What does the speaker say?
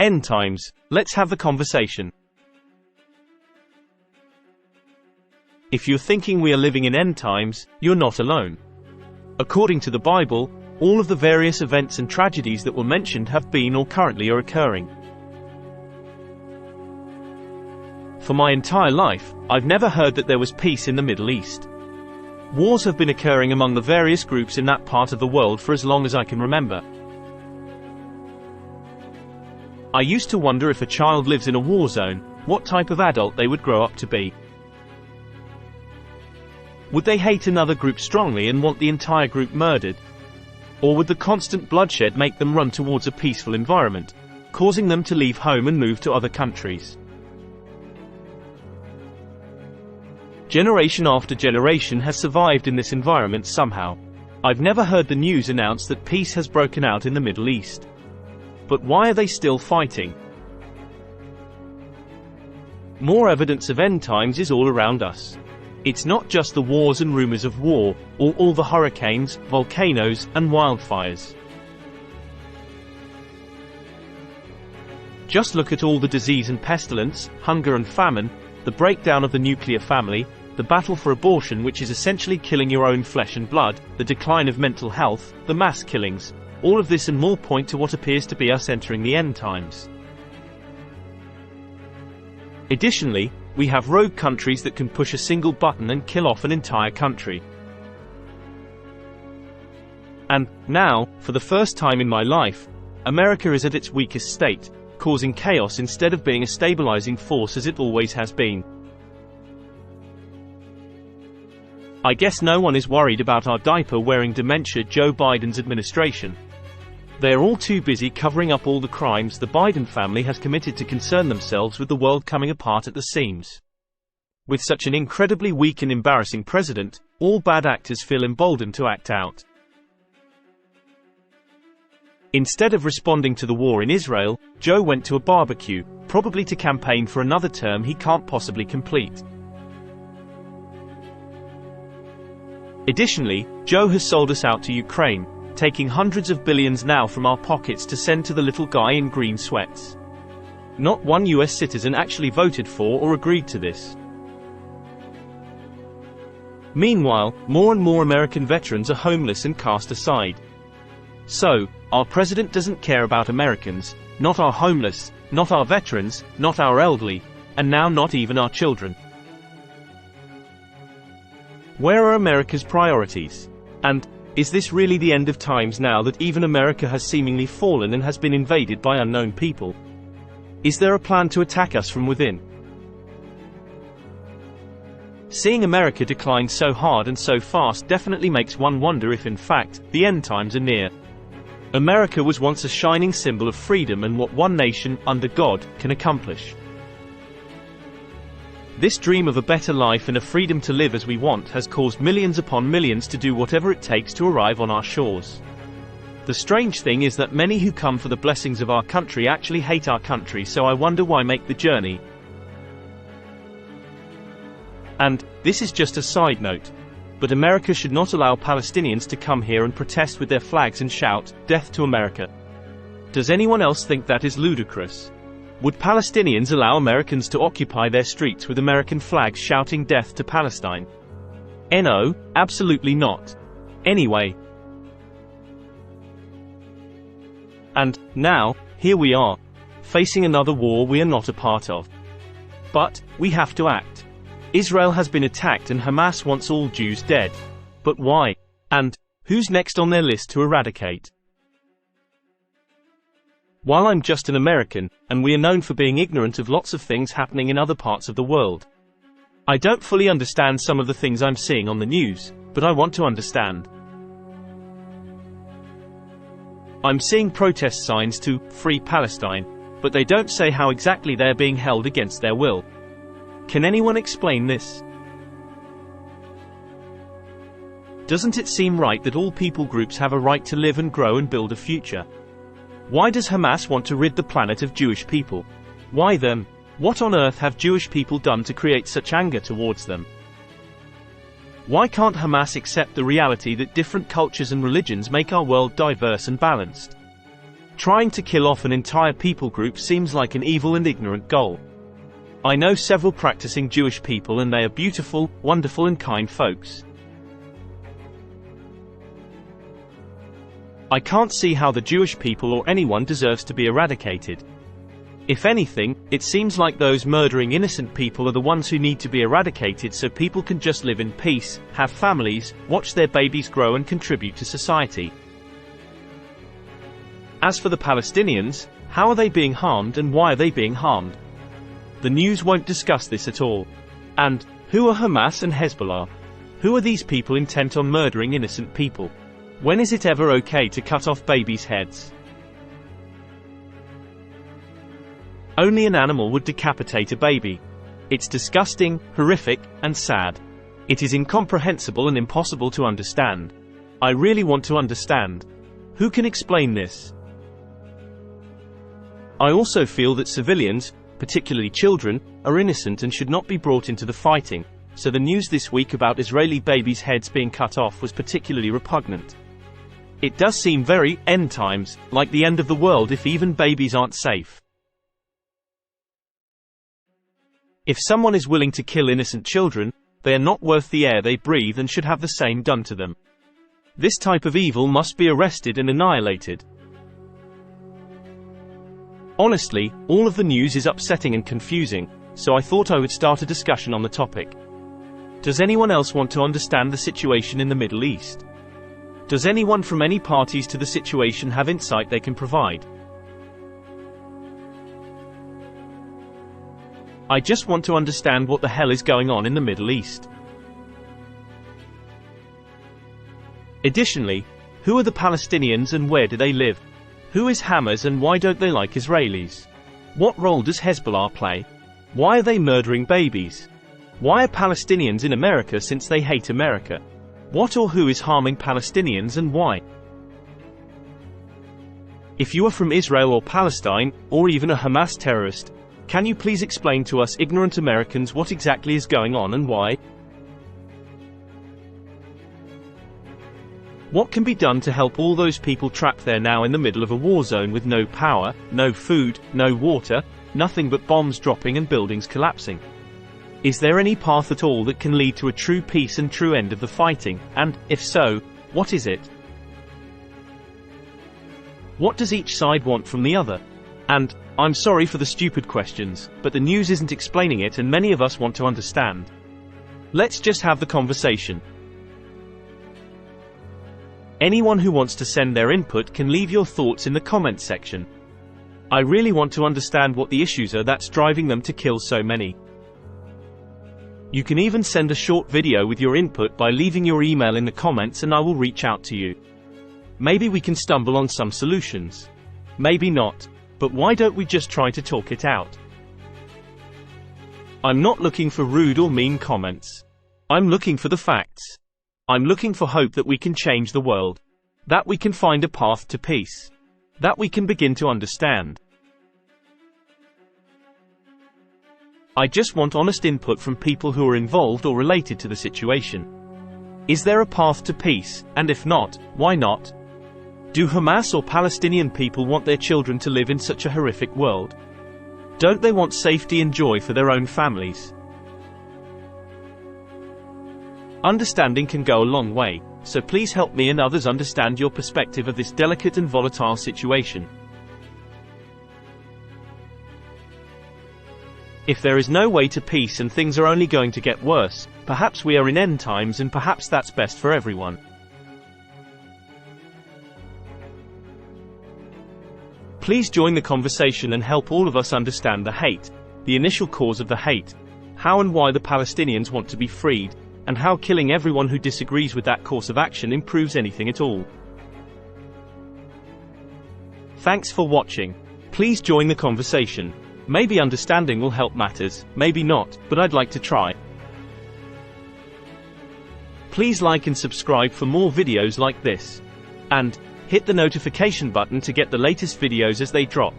End times. Let's have the conversation. If you're thinking we are living in end times, you're not alone. According to the Bible, all of the various events and tragedies that were mentioned have been or currently are occurring. For my entire life, I've never heard that there was peace in the Middle East. Wars have been occurring among the various groups in that part of the world for as long as I can remember. I used to wonder if a child lives in a war zone, what type of adult they would grow up to be. Would they hate another group strongly and want the entire group murdered? Or would the constant bloodshed make them run towards a peaceful environment, causing them to leave home and move to other countries? Generation after generation has survived in this environment somehow. I've never heard the news announce that peace has broken out in the Middle East. But why are they still fighting? More evidence of end times is all around us. It's not just the wars and rumors of war, or all the hurricanes, volcanoes, and wildfires. Just look at all the disease and pestilence, hunger and famine, the breakdown of the nuclear family, the battle for abortion, which is essentially killing your own flesh and blood, the decline of mental health, the mass killings. All of this and more point to what appears to be us entering the end times. Additionally, we have rogue countries that can push a single button and kill off an entire country. And, now, for the first time in my life, America is at its weakest state, causing chaos instead of being a stabilizing force as it always has been. I guess no one is worried about our diaper-wearing dementia Joe Biden's administration. They are all too busy covering up all the crimes the Biden family has committed to concern themselves with the world coming apart at the seams. With such an incredibly weak and embarrassing president, all bad actors feel emboldened to act out. Instead of responding to the war in Israel, Joe went to a barbecue, probably to campaign for another term he can't possibly complete. Additionally, Joe has sold us out to Ukraine, taking hundreds of billions now from our pockets to send to the little guy in green sweats. Not one US citizen actually voted for or agreed to this. Meanwhile, more and more American veterans are homeless and cast aside. So, our president doesn't care about Americans, not our homeless, not our veterans, not our elderly, and now not even our children. Where are America's priorities? And, is this really the end of times now that even America has seemingly fallen and has been invaded by unknown people? Is there a plan to attack us from within? Seeing America decline so hard and so fast definitely makes one wonder if in fact, the end times are near. America was once a shining symbol of freedom and what one nation, under God, can accomplish. This dream of a better life and a freedom to live as we want has caused millions upon millions to do whatever it takes to arrive on our shores. The strange thing is that many who come for the blessings of our country actually hate our country, so I wonder why make the journey. And, this is just a side note, but America should not allow Palestinians to come here and protest with their flags and shout, "Death to America." Does anyone else think that is ludicrous? Would Palestinians allow Americans to occupy their streets with American flags shouting death to Palestine? No, absolutely not. Anyway. And, now, here we are, facing another war we are not a part of. But, we have to act. Israel has been attacked and Hamas wants all Jews dead. But why? And, who's next on their list to eradicate? While I'm just an American, and we are known for being ignorant of lots of things happening in other parts of the world, I don't fully understand some of the things I'm seeing on the news, but I want to understand. I'm seeing protest signs to "Free Palestine," but they don't say how exactly they're being held against their will. Can anyone explain this? Doesn't it seem right that all people groups have a right to live and grow and build a future? Why does Hamas want to rid the planet of Jewish people? Why them? What on earth have Jewish people done to create such anger towards them? Why can't Hamas accept the reality that different cultures and religions make our world diverse and balanced? Trying to kill off an entire people group seems like an evil and ignorant goal. I know several practicing Jewish people and they are beautiful, wonderful and kind folks. I can't see how the Jewish people or anyone deserves to be eradicated. If anything, it seems like those murdering innocent people are the ones who need to be eradicated so people can just live in peace, have families, watch their babies grow and contribute to society. As for the Palestinians, how are they being harmed and why are they being harmed? The news won't discuss this at all. And, who are Hamas and Hezbollah? Who are these people intent on murdering innocent people? When is it ever okay to cut off babies' heads? Only an animal would decapitate a baby. It's disgusting, horrific, and sad. It is incomprehensible and impossible to understand. I really want to understand. Who can explain this? I also feel that civilians, particularly children, are innocent and should not be brought into the fighting, so the news this week about Israeli babies' heads being cut off was particularly repugnant. It does seem very end times, like the end of the world if even babies aren't safe. If someone is willing to kill innocent children, they are not worth the air they breathe and should have the same done to them. This type of evil must be arrested and annihilated. Honestly, all of the news is upsetting and confusing, so I thought I would start a discussion on the topic. Does anyone else want to understand the situation in the Middle East? Does anyone from any parties to the situation have insight they can provide? I just want to understand what the hell is going on in the Middle East. Additionally, who are the Palestinians and where do they live? Who is Hamas and why don't they like Israelis? What role does Hezbollah play? Why are they murdering babies? Why are Palestinians in America since they hate America? What or who is harming Palestinians and why? If you are from Israel or Palestine, or even a Hamas terrorist, can you please explain to us ignorant Americans what exactly is going on and why? What can be done to help all those people trapped there now in the middle of a war zone with no power, no food, no water, nothing but bombs dropping and buildings collapsing? Is there any path at all that can lead to a true peace and true end of the fighting, and, if so, what is it? What does each side want from the other? And, I'm sorry for the stupid questions, but the news isn't explaining it and many of us want to understand. Let's just have the conversation. Anyone who wants to send their input can leave your thoughts in the comments section. I really want to understand what the issues are that's driving them to kill so many. You can even send a short video with your input by leaving your email in the comments and I will reach out to you. Maybe we can stumble on some solutions. Maybe not. But why don't we just try to talk it out? I'm not looking for rude or mean comments. I'm looking for the facts. I'm looking for hope that we can change the world. That we can find a path to peace. That we can begin to understand. I just want honest input from people who are involved or related to the situation. Is there a path to peace, and if not, why not? Do Hamas or Palestinian people want their children to live in such a horrific world? Don't they want safety and joy for their own families? Understanding can go a long way, so please help me and others understand your perspective of this delicate and volatile situation. If there is no way to peace and things are only going to get worse, perhaps we are in end times and perhaps that's best for everyone. Please join the conversation and help all of us understand the hate, the initial cause of the hate, how and why the Palestinians want to be freed, and how killing everyone who disagrees with that course of action improves anything at all. Thanks for watching. Please join the conversation. Maybe understanding will help matters, maybe not, but I'd like to try. Please like and subscribe for more videos like this. And hit the notification button to get the latest videos as they drop.